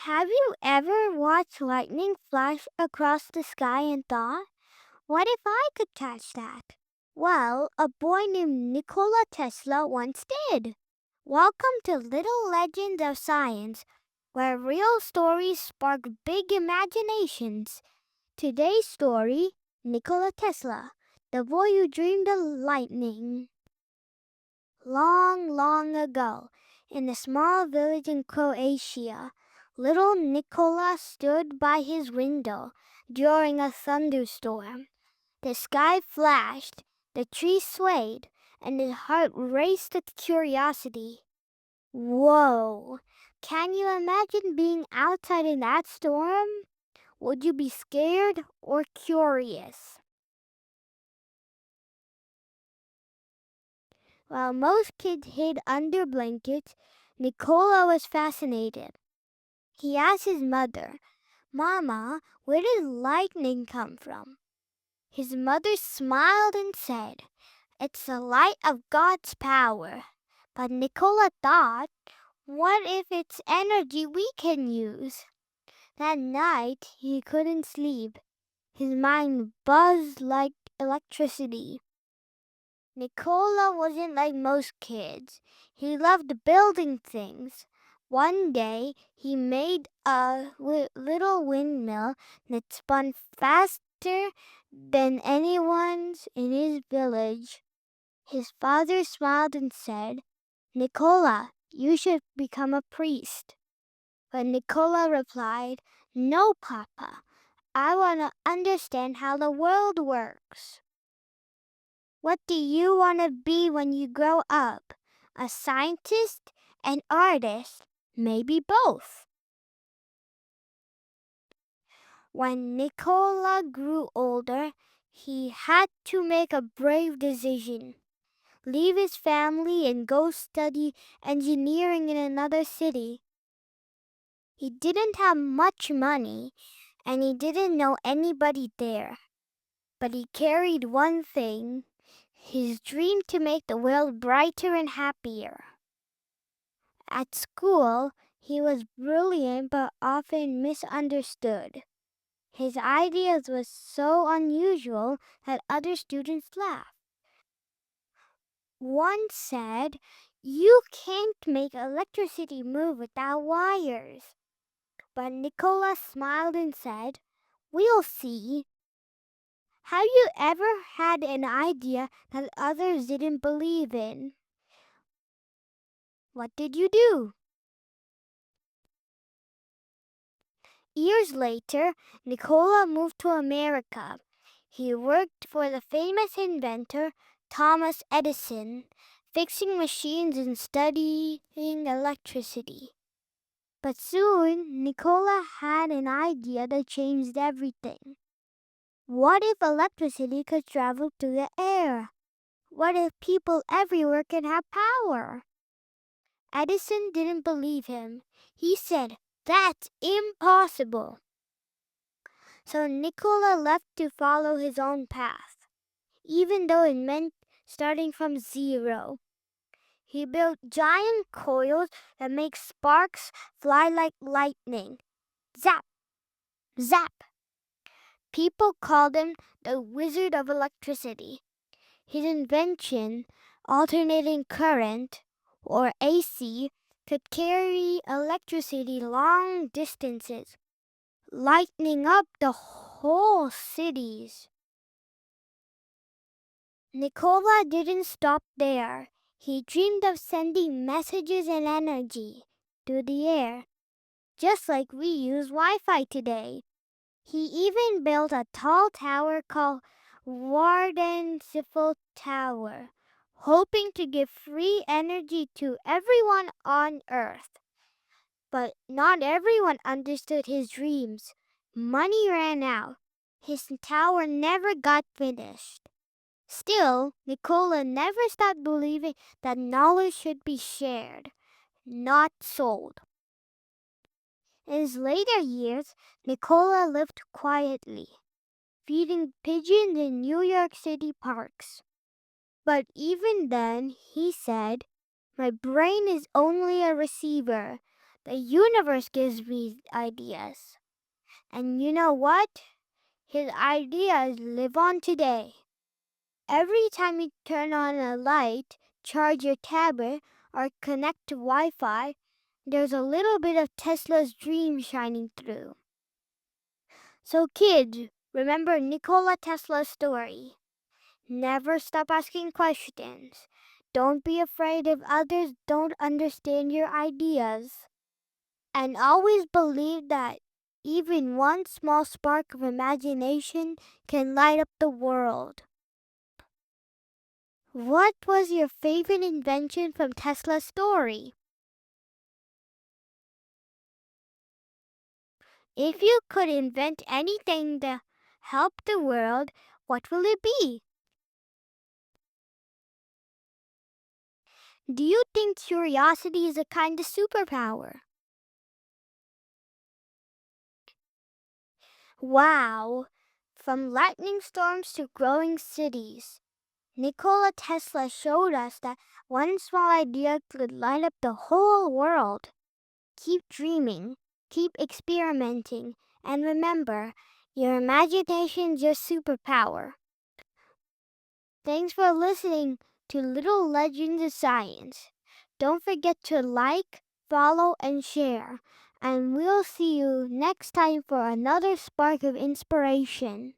Have you ever watched lightning flash across the sky and thought, what if I could catch that? Well, a boy named Nikola Tesla once did. Welcome to Little Legends of Science, where real stories spark big imaginations. Today's story, Nikola Tesla, the boy who dreamed of lightning. Long, long ago, in a small village in Croatia, little Nikola stood by his window during a thunderstorm. The sky flashed, the trees swayed, and his heart raced with curiosity. Whoa! Can you imagine being outside in that storm? Would you be scared or curious? While most kids hid under blankets, Nikola was fascinated. He asked his mother, Mama, where does lightning come from? His mother smiled and said, It's the light of God's power. But Nikola thought, what if it's energy we can use? That night, he couldn't sleep. His mind buzzed like electricity. Nikola wasn't like most kids. He loved building things. One day, he made a little windmill that spun faster than anyone's in his village. His father smiled and said, Nikola, you should become a priest. But Nikola replied, No, Papa. I want to understand how the world works. What do you want to be when you grow up? A scientist? An artist? Maybe both. When Nikola grew older, he had to make a brave decision. Leave his family and go study engineering in another city. He didn't have much money, and he didn't know anybody there. But he carried one thing, his dream to make the world brighter and happier. At school, he was brilliant but often misunderstood. His ideas were so unusual that other students laughed. One said, You can't make electricity move without wires. But Nikola smiled and said, We'll see. Have you ever had an idea that others didn't believe in? What did you do? Years later, Nikola moved to America. He worked for the famous inventor Thomas Edison, fixing machines and studying electricity. But soon, Nikola had an idea that changed everything. What if electricity could travel through the air? What if people everywhere can have power? Edison didn't believe him. He said, That's impossible. So Nikola left to follow his own path, even though it meant starting from zero. He built giant coils that make sparks fly like lightning. Zap! Zap! People called him the Wizard of Electricity. His invention, alternating current, or AC, could carry electricity long distances, lighting up the whole cities. Nikola didn't stop there. He dreamed of sending messages and energy through the air, just like we use Wi-Fi today. He even built a tall tower called Warden-Sifil Tower, hoping to give free energy to everyone on Earth. But not everyone understood his dreams. Money ran out. His tower never got finished. Still, Nikola never stopped believing that knowledge should be shared, not sold. In his later years, Nikola lived quietly, feeding pigeons in New York City parks. But even then, he said, My brain is only a receiver. The universe gives me ideas. And you know what? His ideas live on today. Every time you turn on a light, charge your tablet, or connect to Wi-Fi, there's a little bit of Tesla's dream shining through. So kids, remember Nikola Tesla's story. Never stop asking questions. Don't be afraid if others don't understand your ideas. And always believe that even one small spark of imagination can light up the world. What was your favorite invention from Tesla's story? If you could invent anything to help the world, what will it be? Do you think curiosity is a kind of superpower? Wow! From lightning storms to growing cities, Nikola Tesla showed us that one small idea could light up the whole world. Keep dreaming, keep experimenting, and remember, your imagination's your superpower. Thanks for listening to Little Legends of Science. Don't forget to like, follow, and share. And we'll see you next time for another spark of inspiration.